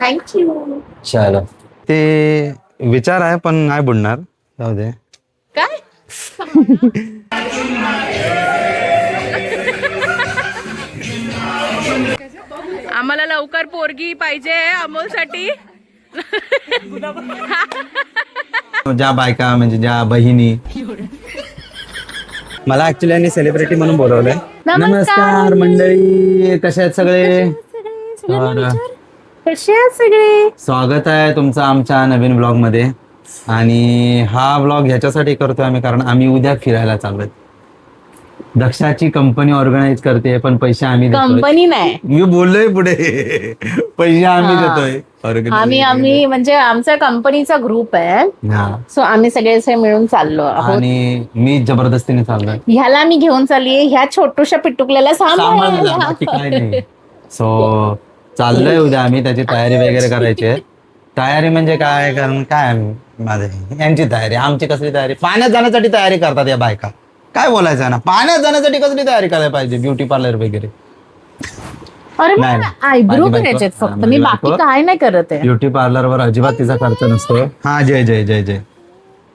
Thank you. चलो ते विचार आहे पण नाही बुडणार. जाऊ दे. काय आम्हाला लवकर पोरगी पाहिजे अमोलसाठी. ज्या बायका म्हणजे ज्या बहिणी मला ऍक्च्युली यांनी सेलिब्रिटी म्हणून बोलवलंय. नमस्कार मंडळी, कसे आहेत सगळे? कसे आहेत सगळे? स्वागत आहे तुमचं आमच्या नवीन ब्लॉग मध्ये. आणि हा ब्लॉग ह्याच्यासाठी करतोय आम्ही कारण आम्ही उद्या फिरायला चाललोय. दक्षाची कंपनी ऑर्गनाईज करते पण पैसे आम्ही देतोय. कंपनी नाही, मी बोललोय पुढे पैसे आम्ही देतोय. आम्ही म्हणजे आमचा कंपनीचा ग्रुप आहे. सो आम्ही सगळे असे मिळून चाललो आहोत. आणि मी जबरदस्तीने चाललोय. ह्याला मी घेऊन चाललीये ह्या छोटूशा पिटुकल्याला सांभाळायला, बाकी काय नाही. सो चाललोय उद्या आम्ही, त्याची तयारी वगैरे करायची आहे. तयारी म्हणजे काय, कारण काय आम्ही माझे यांची तयारी, आमची कसली तयारी, पाण्यात जाण्यासाठी तयारी करतात या बायका. काय बोलायचं ना, पाण्यात जाण्यासाठी कसली तयारी करायला पाहिजे, ब्युटी पार्लर वगैरे. अरे नाही, आयब्रो माझी करायचे बायको- फक्त, मी माझी बाकी काय नाही करत आहे. ब्युटी पार्लरवर अजिबात तिचा खर्च नसतो. हा जय जय जय जय.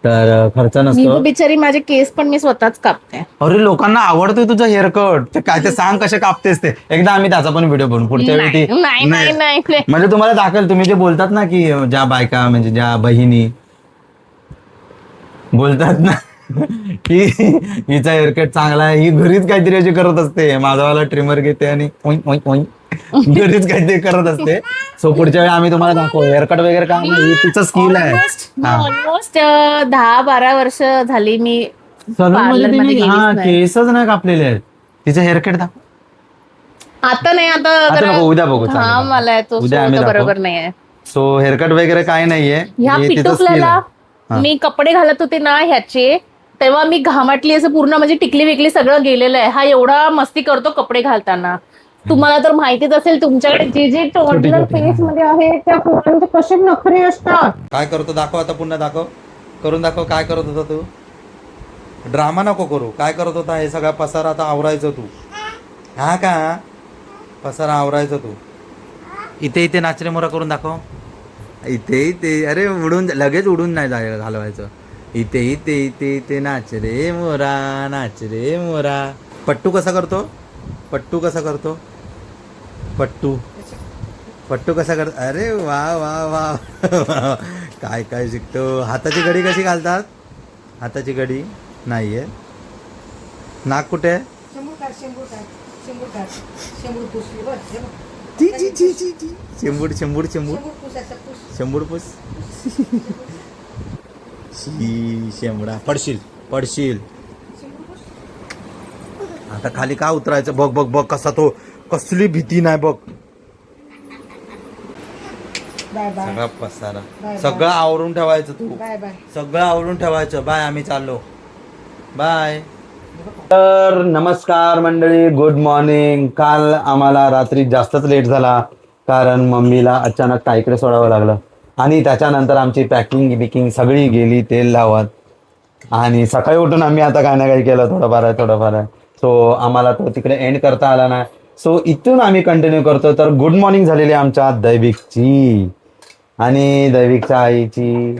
तर खर्च मी नसतो. तर बिचारी माझे केस पण मी स्वतःच कापते. अरे लोकांना आवडतोय तुझं हेअरकट, ते काय ते सांग कसे कापतेस ते. एकदा आम्ही त्याचा पण व्हिडिओ बनवू पुढच्या वेळी. नाही नाही नाही नाही. म्हणजे तुम्हाला दाखवेल, तुम्ही जे बोलतात ना की ज्या बायका म्हणजे ज्या बहिणी बोलतात ना की हिचा हेअरकट चांगला आहे, ही घरीच काहीतरी अशी करत असते. माझावाला ट्रिमर घेते आणि घरीच काहीतरी करत असते. सो पुढच्या वेळी आम्ही तुम्हाला दाखवू हेअरकट वगैरे काम नाही, तिचं स्किल आहे. ऑलमोस्ट 10-12 वर्ष झाली मी सलून मध्ये पार्लर मध्ये तिने गेलीच नाही. केसच नाही कापलेले आहेत. तिचं हेअरकट दाखव. आता नाही, आता आता जरा- नको, उद्या बघू, चालेल. हा मला तो उद्या आम्ही दाखवू. बरोबर नाहीये. सो हेअरकट वगैरे काय नाहीये. ह्या हे तिचं skill पिटुकल्याला आहे. मी कपडे घालत होते ना ह्याचे, तेव्हा मी घामाटली, असं पूर्ण म्हणजे टिकली विकली सगळं गेलेलं आहे. हा एवढा मस्ती करतो कपडे घालताना. तुम्हाला तर माहितीच असेल, तुमच्याकडे जे जे टॉडलर फेस मध्ये आहे त्या पोरांचे कसे नखरे असतात. काय करतो दाखव, आता पुन्हा दाखव, करून दाखव. काय करत होता तू? ड्रामा नको करू. काय करत होता? हे सगळा पसारा आता आवरायचं तू. हा का पसारा आवरायचं तू. इथे इथे नाचरे मोरा करून दाखव. इथे इथे, अरे उडून लगेच उडून नाही घालवायचं. इथे इथे इथे इथे नाच रे मोरा, नाच रे मोरा. पट्टू कसा करतो? पट्टू कसा करतो? पट्टू पट्टू कसा करतो? अरे वा वा वा काय काय शिकतो. हाताची घडी कशी घालतात? हाताची घडी नाहीये. नाक कुठे आहे? शेंबूड शेंबूड शेंबूड शेंबूड पुस. शेंबडा पडशील पडशील. आता खाली का उतरायचं? बघ बघ बघ कसा तो, कसली भीती नाही बघ. सगळा पसारा सगळं आवरून ठेवायचं तू. सगळं आवरून ठेवायचं. बाय, आम्ही चाललो. बाय. तर नमस्कार मंडळी, गुड मॉर्निंग. काल आम्हाला रात्री जास्तच लेट झाला कारण मम्मीला अचानक ताईकडे सोडावं लागलं आणि त्याच्यानंतर आमची पॅकिंग बिकिंग सगळी गेली तेल लावत. आणि सकाळी उठून आम्ही आता काय ना काही केलं, थोडंफार आहे. सो आम्हाला तो तिकडे एंड करता आला नाही. सो इथून आम्ही कंटिन्यू करतो. तर गुड मॉर्निंग झालेली आमच्या दैविकची आणि दैविकच्या आईची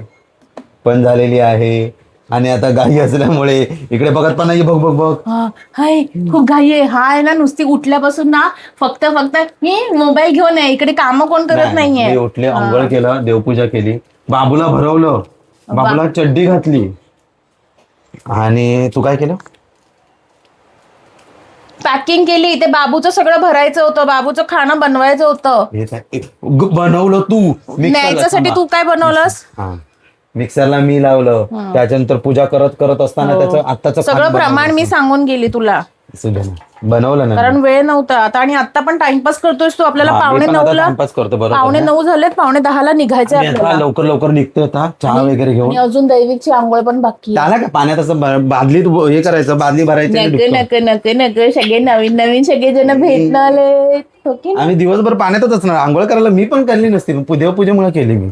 पण झालेली आहे. आणि आता गाई असल्यामुळे इकडे बघत पण नाही. बघ बघ बघ, हाय खूप घाई आहे. हा आहे ना, नुसती उठल्यापासून ना फक्त मी मोबाईल घेऊन आहे. इकडे काम कोण करत नाहीये. मी उठले, अंघोळ केलं, देवपूजा केली, बाबूला भरवलं, बाबूला चड्डी घातली. आणि तू काय केलं? पॅकिंग केली. ते बाबूचं सगळं भरायचं होतं, बाबूचं खाणं बनवायचं होतं. बनवलं तू न्यायच्यासाठी. तू काय बनवलंस? मिक्सरला मी लावलं. त्याच्यानंतर पूजा करत करत असताना त्याचं आत्ताचं सगळं प्रमाण मी सांगून गेली तुला, बनवलं ना. कारण वेळ नव्हता आता. आणि आता पण टाइमपास करतोयस तू. आपल्याला टाइमपास करतो. 9:45 झालेत, 9:10 निघायचंय आपल्याला. लवकर लवकर निघतोय आता, चहा वगैरे घेऊन. आणि अजून दैविकची आंघोळ पण बाकी. त्याला काय पाण्यात असं बादलीत हे करायचं, बादली भरायची. नक सगळे नवीन सगळे जण भेटणं आले. आम्ही दिवसभर पाण्यातच असणार. आंघोळ करायला मी पण केली नसती, देवपूजेमुळे केली मी,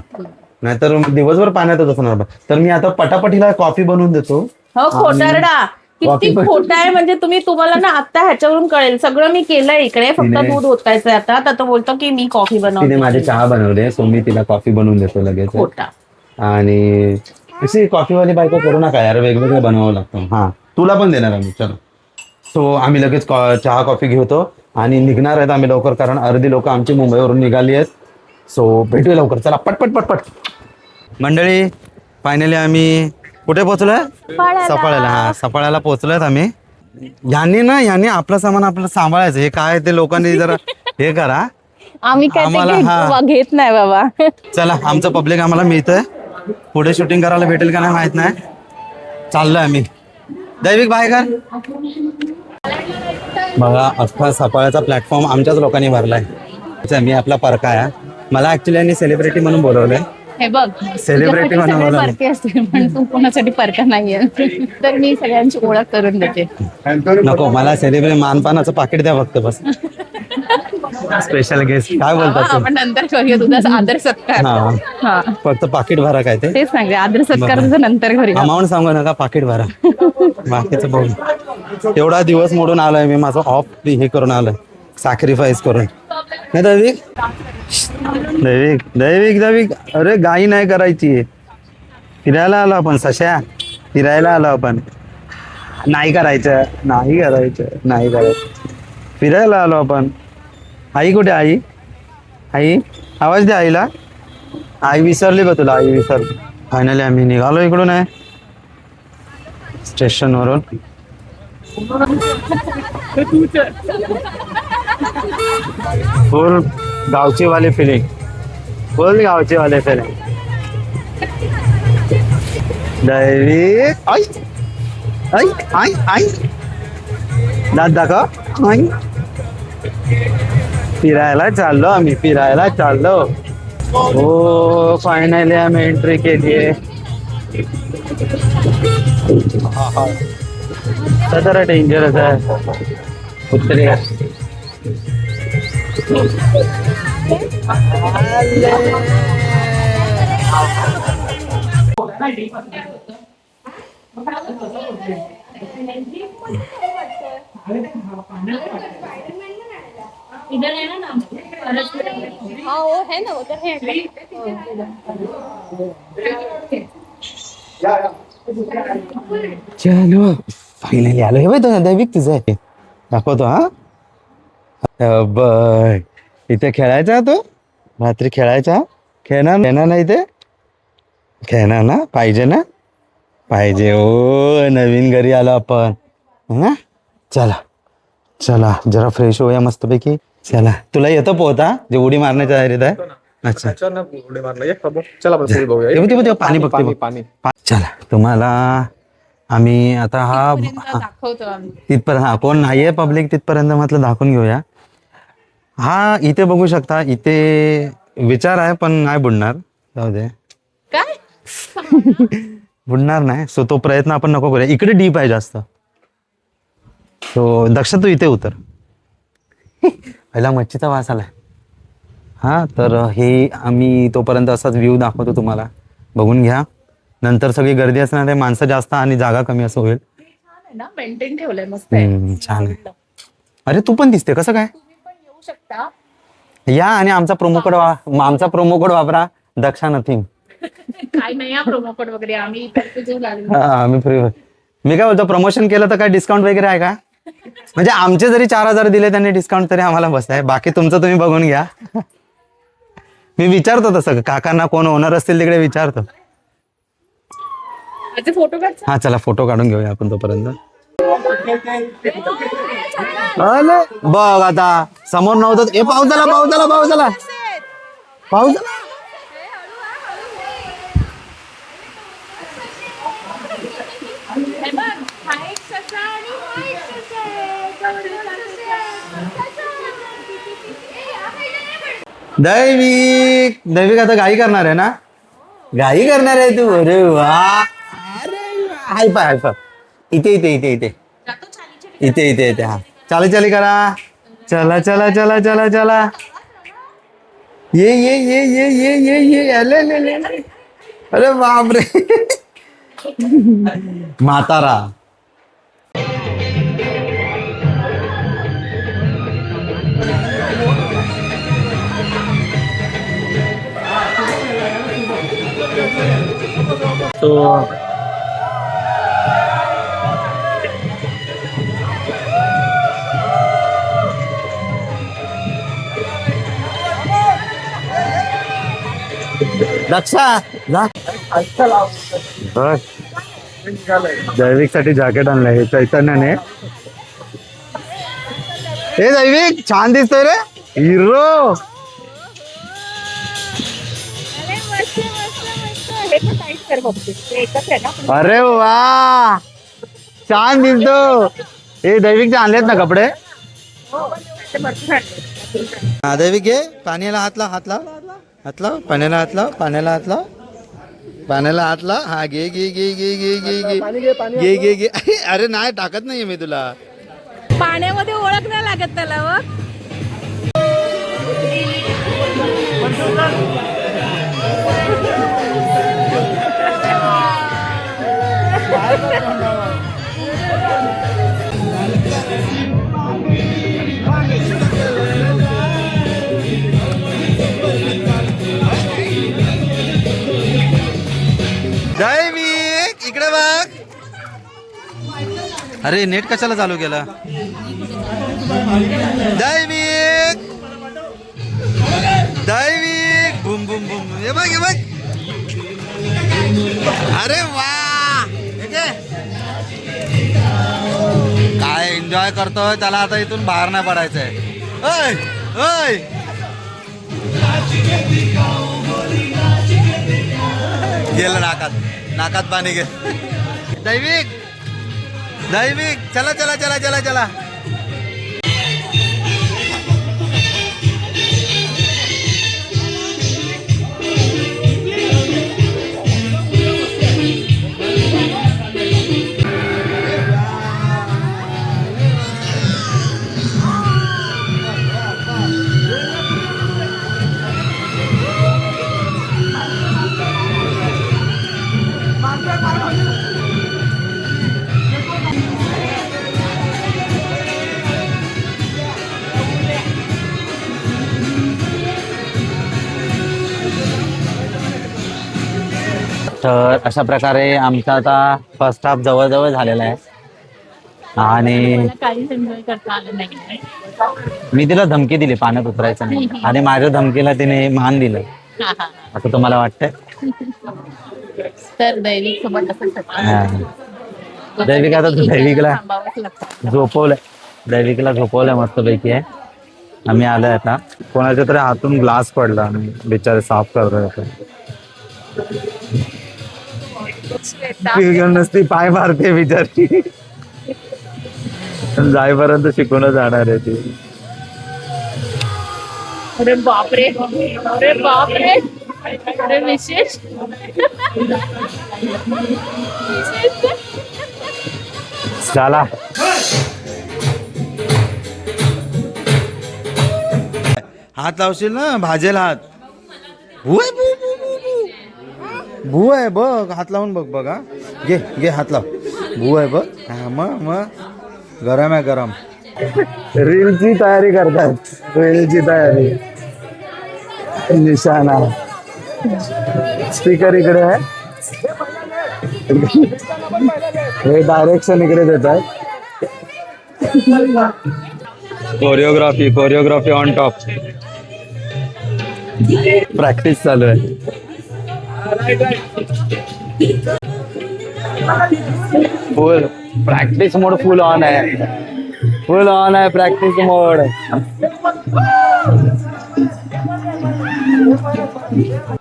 नाहीतर दिवसभर पाण्यातच असणार. तर मी आता पटापटीला कॉफी बनवून देतो. हो खोटारडा, किती खोटं आहे म्हणजे तुम्हाला ना आता ह्याच्यावरून कळेल. सगळं मी केलंय इकडे, फक्त दूध ओतायचंय आता. तर तो बोलतो की मी कॉफी तिने बनवते. माझे चहा बनवले, सो मी तिला कॉफी बनवून देतो लगेच. खोटा. आणि अशी कॉफीवाली बायको करू नका यार, वेगवेगळं बनवावं लागतं. हा, तुला पण देणार आम्ही. चलो, सो आम्ही लगेच चहा कॉफी घेतो आणि निघणार आहेत आम्ही लवकर, कारण अर्धी लोक आमची मुंबईवरून निघाली आहेत. सो भेटूया लवकर. चला पटपट पटपट. मंडळी, फायनली आम्ही कुठे पोहोचलोय? सफाळ्याला. हा, सफाळ्याला पोहोचलोय आम्ही. यांनी आपलं सामान आपलं सांभाळायचं. हे काय ते लोकांनी जरा हे करा. आम्ही काय घेत नाही बाबा. चला, आमचं पब्लिक आम्हाला मिळतंय. पुढे शूटिंग करायला भेटेल का नाही माहित नाही. चाललोय आम्ही. दैविक बाहेर कर. बघा, अख्खा सफाळ्याचा प्लॅटफॉर्म आमच्याच लोकांनी भरलाय. मी आपला परका आहे. मला ऍक्च्युली यांनी सेलिब्रिटी म्हणून बोलवलंय. हे बघ, सेलिब्रिटी म्हणून परके असतील पण तू कोणासाठी परका नाहीये. तर मी सगळ्यांची ओळख करून देते. नको, मला सेलिब्रिटी मानपानाचं पाकिट द्या फक्त बस. स्पेशल गेस्ट काय बोलतात? आपण नंतर करूया तुझा आदर सत्कार. हा, फक्त पाकिट भरा. काय तेच सांगते, आदर सत्कार तुझं नंतर करूया. अमाऊंट सांगू नका, पाकिट भरा. बाकीचं बघू. एवढा दिवस मोडून आलोय मी, माझं ऑफ हे करून आलोय, सॅक्रिफाईस करून. नाही दैविक, दैविक दैविक दैविक, अरे गाई नाही करायची. फिरायला आलो आपण सश्या, फिरायला आलो आपण. नाही करायचं, नाही करायचं, नाही करायचं. फिरायला आलो आपण. आई कुठे? आई, आई आवाज द्या आईला. आई विसरली का तुला? आई विसरली. फायनली आम्ही निघालो इकडून आहे स्टेशनवरून. फुल गावची वाले फिलिंग, फुल गावची वाले फिलिंग. दैविक, आई आई आई आई, दात दाखव. आई, फिरायला चाललो आम्ही, फिरायला चाललो. हो, फायनली आम्ही एंट्री केली आहे. जरा डेंजरस आहे. उतरे इधर है ना हाँ वो है ना उधर है. चलो फायनली आलो. हे बघ दैविक तुझं आहे, दाखवतो. हा बघ, इथे खेळायचा तो रात्री. खेळायचा, खेळणार नाही इथे? खेळणार ना? पाहिजे ना? पाहिजे. ओ, नवीन घरी आलो आपण. हा, चला चला जरा फ्रेश होऊया मस्तपैकी. चला, तुला येतं पोहता? जे उडी मारण्याच्या तयारीत आहे. अच्छा, पाणी बघते. चला, तुम्हाला आम्ही आता हा तिथपर्यंत, हा कोण नाहीये पब्लिक तिथपर्यंत म्हटलं दाखवून घेऊया. हा, इथे बघू शकता. इथे विचार आहे पण नाही बुडणार. जाऊ दे, काय बुडणार नाही. सो तो प्रयत्न आपण नको करूया. इकडे डीप आहे जास्त. सो दक्ष, तू इथे उतर. पहिला मच्छीचा वास आलाय. हा, तर हे आम्ही तोपर्यंत असाच व्ह्यू दाखवतो तुम्हाला, बघून घ्या. नंतर सगळी गर्दी असणार आहे, माणसं जास्त आणि जागा कमी असं होईल. छान आहे ना, मेंटेन ठेवलंय मस्त आहे. छान आहे. अरे तू पण दिसते, कसं काय? तुम्ही पण येऊ शकता या आणि आमचा प्रोमो कोड वापरा, दक्षा नथिंग. काय नाही हा प्रोमो कोड वगैरे, आम्ही आम्ही फ्री. मी काय बोलतो, प्रमोशन केलं तर काय डिस्काउंट वगैरे आहे का? म्हणजे आमचे जरी 4,000 दिले त्यांनी डिस्काउंट तरी आम्हाला बस आहे. बाकी तुमचं तुम्ही बघून घ्या. मी विचारतो तसं, काकांना कोण ओनर असतील तिकडे विचारतो. फोटो काढ. हा, चला फोटो काढून घेऊया आपण तोपर्यंत. बघ आता समोर नव्हतं. ए, पाऊस झाला, पाऊस झाला, पाऊस झाला, पाऊस झाला. दैविक, दैविक आता गाई करणार आहे ना? गाई करणार आहे तू? अरे वा, अरे हाय पाय, हाय पाय. इथे इथे इथे इथे इथे इथे इथे. हा, चाली चाली करा. चला चला चला चला चला. ये ये ये ये ये ये ये अले ले ले. अरे बापरे. म्हातारा तो दक्षा दैविक साठी जॅकेट आणलंय चैतन्याने. हे दैविक छान दिसतोय रे हिरो. अरे वा छान दिसतो. हे दैविकचे आणलेत ना कपडे. हा दैविक घे पाण्याला हात लाव पाण्याला हात लाव. हा घे घे घे घे घे घे घे घे घे घे. अरे नाही टाकत नाहीये मी तुला. पाण्यामध्ये ओळख नाही लागत त्याला. दैविक इकडे बघ. अरे नेट कशाला चालू केला. दैविक बुम बुम बुम. हे बघ हे बघ. अरे वा काय एन्जॉय करतोय. त्याला आता इथून बाहेर नाही पडायचंय. ओय ओय गेलं नाकात पाणी गेलं. दैविक चला चला चला चला चला. तर अशा प्रकारे आमचा आता फर्स्ट हाफ जवळजवळ झालेला आहे. आणि काहीच एन्जॉय करता आलं नाही. मी तिला धमकी दिली पाण्यात उतरायचं नाही आणि माझ्या धमकीला तिने मान दिलं असं तुम्हाला वाटतंय. तर दैविक सोबत दैविक आता दैविकला झोपवलंय मस्तपैकी आहे. आम्ही आलोय आता. कोणाच्या तरी हातून ग्लास पडला आणि बिचारे साफ करतोय आता. नसती पाय मारते बिचारी. जाईपर्यंत शिकूनच जाणार आहे ती. अरे बापरे अरे विशेष चला हात लावशील ना भाजेल हात. भू आहे बघ. हात लावून बघ बघा. घे घे हात लाव. भू आहे बघ. हा मग गरम आहे गरम. रीलची तयारी करतात. रीलची तयारी. निशाणा स्पीकर इकडे आहे. हे डायरेक्शन इकडे देत आहेत. Choreography on top. प्रॅक्टिस चालू आहे. फुल प्रॅक्टिस मोड फुल ऑन आहे. प्रॅक्टिस मोड.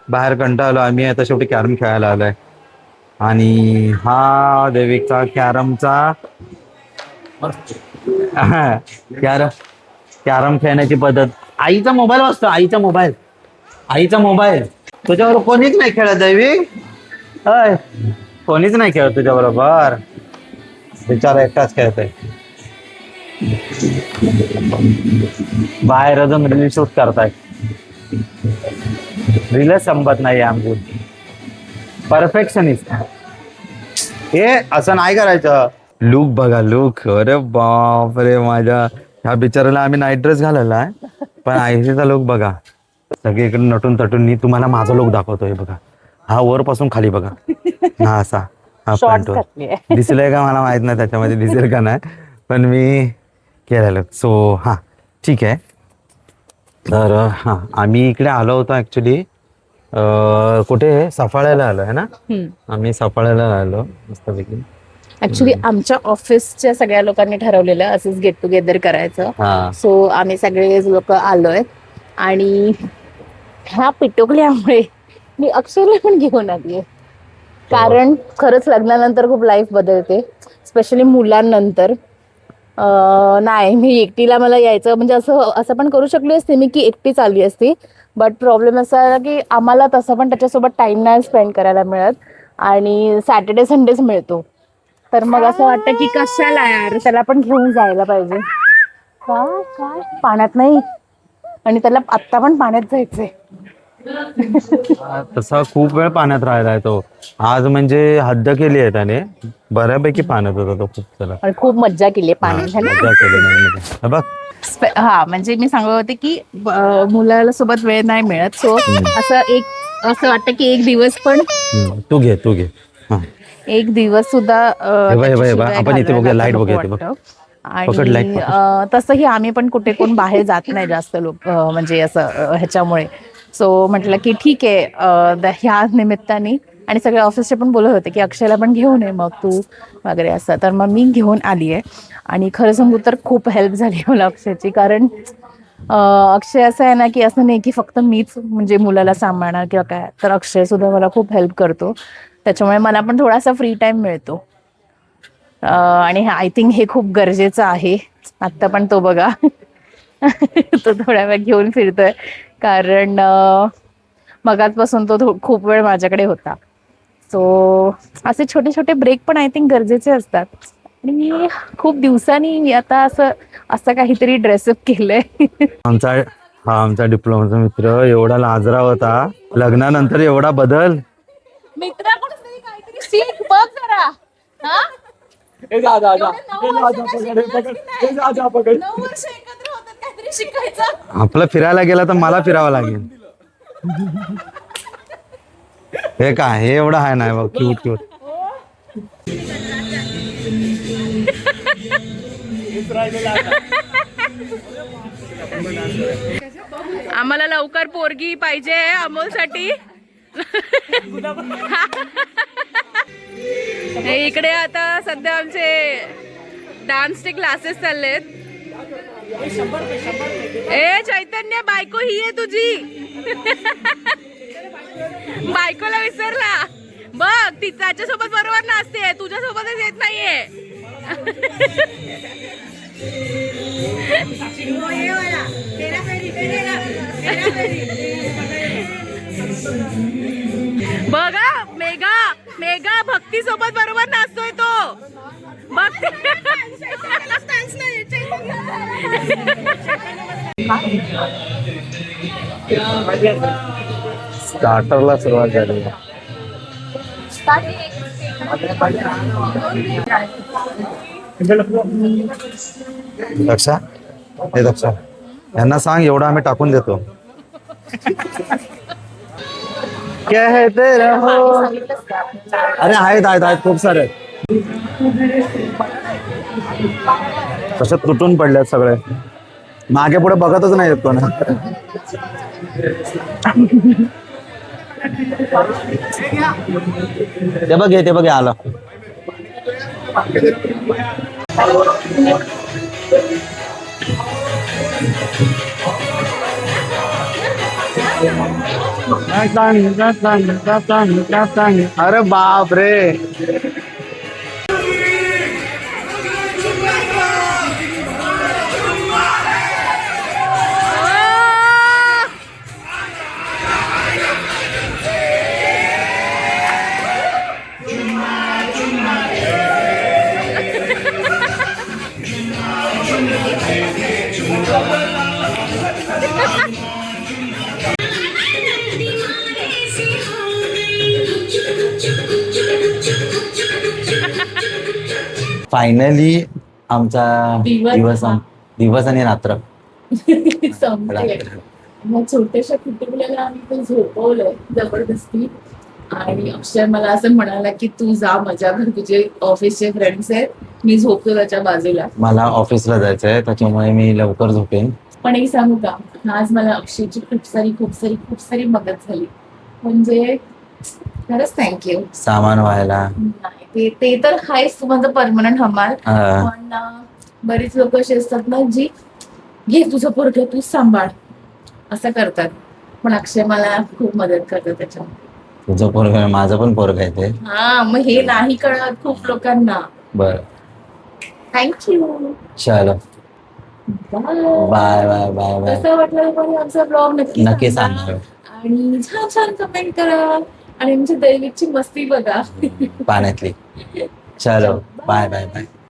बाहेर कंटाळलो आम्ही. आता शेवटी कॅरम खेळायला आलोय. आणि हा दैविकचा कॅरमचा कॅरम खेळण्याची पद्धत. आईचा मोबाईल वाजतो. आईचा मोबाईल तुझ्याबरोबर कोणीच नाही खेळत दैविक. कोणीच नाही खेळत तुझ्या बरोबर. बिचारा एकटाच खेळतोय. बाहेर अजून रील शूट करताय. रीलच संपत नाही आमची. परफेक्शनिस्ट. हे असं नाही करायचं. लुक बघा लुक. अरे बाप रे माझ्या ह्या बिचाराला आम्ही नाईट ड्रेस घालायला आहे पण आयसीचा लुक बघा. सगळीकडे नटून तटून. मी तुम्हाला माझा लुक दाखवतोय बघा. हा वरपासून खाली बघा. हा असा हा शॉर्ट्स पॅन्ट घातलीये. दिसलंय का मला माहित नाही त्याच्यामध्ये दिसेल का नाही, पण मी केलेलं. सो हा ठीक आहे. तर हा आम्ही इकडे आलो होतो ऍक्च्युली कुठे सफाळ्याला आलो आहे ना. आम्ही सफाळ्याला आलो मस्तपैकी. ऍक्च्युली आमच्या ऑफिसच्या सगळ्या लोकांनी ठरवलेलं असंच गेट टुगेदर करायचं. हा सो आम्ही सगळे लोक आलोय आणि ह्या पिटोकल्यामुळे मी अक्षरला पण घेऊन आलीये. कारण खरंच लग्नानंतर खूप लाईफ बदलते, स्पेशली मुलांनंतर. नाही मी एकटीला मला यायचं म्हणजे असं असं पण करू शकली असते मी की एकटीच आली असती. बट प्रॉब्लेम असा आहे की आम्हाला तसं पण त्याच्यासोबत टाइम नाही स्पेंड करायला मिळत आणि सॅटर्डे संडेच मिळतो. तर मग असं वाटतं की कशाला यार, त्याला पण घेऊन जायला पाहिजे. काय काय पाण्यात नाही, आणि त्याला आत्ता पण पाण्यात जायचंय. तसा खूप वेळ पाण्यात राहिलाय तो. आज म्हणजे हद्द केली आहे त्याने, बऱ्यापैकी पाण्यात होता तो खूप. चला आणि खूप मज्जा केली पाण्यात है ना. मजा केली नाही बघ. हा म्हणजे मी सांगत होते की मुलाला सोबत वेळ नाही मिळत. सो असं वाटतं की एक दिवस पण तू घे हा. एक दिवस सुद्धा हे बघ आपण इथे बघूया, लाईट बघूया इथे बघ. पकड लाईट आणि पकड. तसंही आम्ही पण कुठे कोण बाहेर जात नाही जास्त लोक म्हणजे असं ह्याच्यामुळे. सो म्हटलं की ठीक आहे ह्या निमित्ताने, आणि सगळे ऑफिसचे पण बोलत होते की अक्षयला पण घेऊन ये मग तू वगैरे असं. तर मग मी घेऊन आली आहे आणि खरं सांगू तर खूप हेल्प झाली मला अक्षयची. कारण अक्षय असं आहे ना की असं नाही की फक्त मीच म्हणजे मुलाला सांभाळणार किंवा काय, तर अक्षय सुद्धा मला खूप हेल्प करतो. त्याच्यामुळे मला पण थोडासा फ्री टाइम मिळतो आणि आय थिंक हे खूप गरजेचं आहे. आत्ता पण तो बघा तो थोड्या वेळ घेऊन फिरतोय, कारण मगाचपासून तो खूप वेळ माझ्याकडे होता. सो असे छोटे छोटे ब्रेक पण आय थिंक गरजेचे असतात. आणि खूप दिवसांनी मी आता असं काहीतरी ड्रेसअप केलंय. आमचा डिप्लोमाचा मित्र एवढा लाजरा होता, लग्नानंतर एवढा बदल. मित्राकडून तरी काहीतरी शिक बघ जरा. हा? 9 वर्ष एकत्र होतात, काहीतरी शिकायचं. आपलं फिरायला गेला तर मला फिरावं लागेल. हे काय हे एवढं आहे नाही बघ, क्यूट क्यूट. आम्हाला लवकर पोरगी पाहिजे अमोलसाठी. इकडे आता सध्या आमचे डान्सचे क्लासेस चाललेत. ए चैतन्य, बायको ही आहे तुझी. बायकोला विसरला बघ, ती त्याच्यासोबत बरोबर नाचते, तुझ्यासोबतच येत नाहीये. बघा मेघा मेघा भक्ती सोबत बरोबर नाचतोय तो. भक्ती स्टार्टरला सुरुवात झाली. दक्षा हे दक्षा यांना सांग एवढं आम्ही टाकून देतो. कहते रहो. अरे आहेत खूप सारे. तसं तुटून पडल्यात सगळे, मागे पुढे बघतच नाही येत कोण. ते बघ आलं. अरे बाप रे. फायनली आमचा दिवस आणि रात्र मग छोट्याशा कुटुंबाला आम्ही पण झोपवलंय जबरदस्ती. आणि अक्षय मला असं म्हणाला की तू जा मजा कर, तुझे ऑफिसचे फ्रेंड्स आहेत, मी झोपतो त्याच्या बाजूला. मला ऑफिसला जायचंय त्याच्यामुळे मी लवकर झोपेन. पण एक सांगू का, आज मला अक्षयची खूप सारी मदत झाली. म्हणजे खरंच थँक्यू. सामान व्हायला नाही ते तर आहेच, तू माझं परमनंट हमाल. हा. पण बरीच लोक अशी असतात ना जी घे तुझं पोरगं तूच सांभाळ असं करतात. पण अक्षय मला खूप मदत करतो त्याच्यामध्ये. तुझं पोरग माझं पण पोरग आहे ते. हा, मग हे नाही कळत खूप लोकांना. बर, थँक्यू. चलो बाय बाय बाय बाय. कसं वाटलं तुम्हाला आमचा ब्लॉग नक्की सांगा. सांगा. आणि छान छान कमेंट करा आणि आमच्या दैविकची मस्ती बघा पाण्यातली. चलो बाय बाय बाय.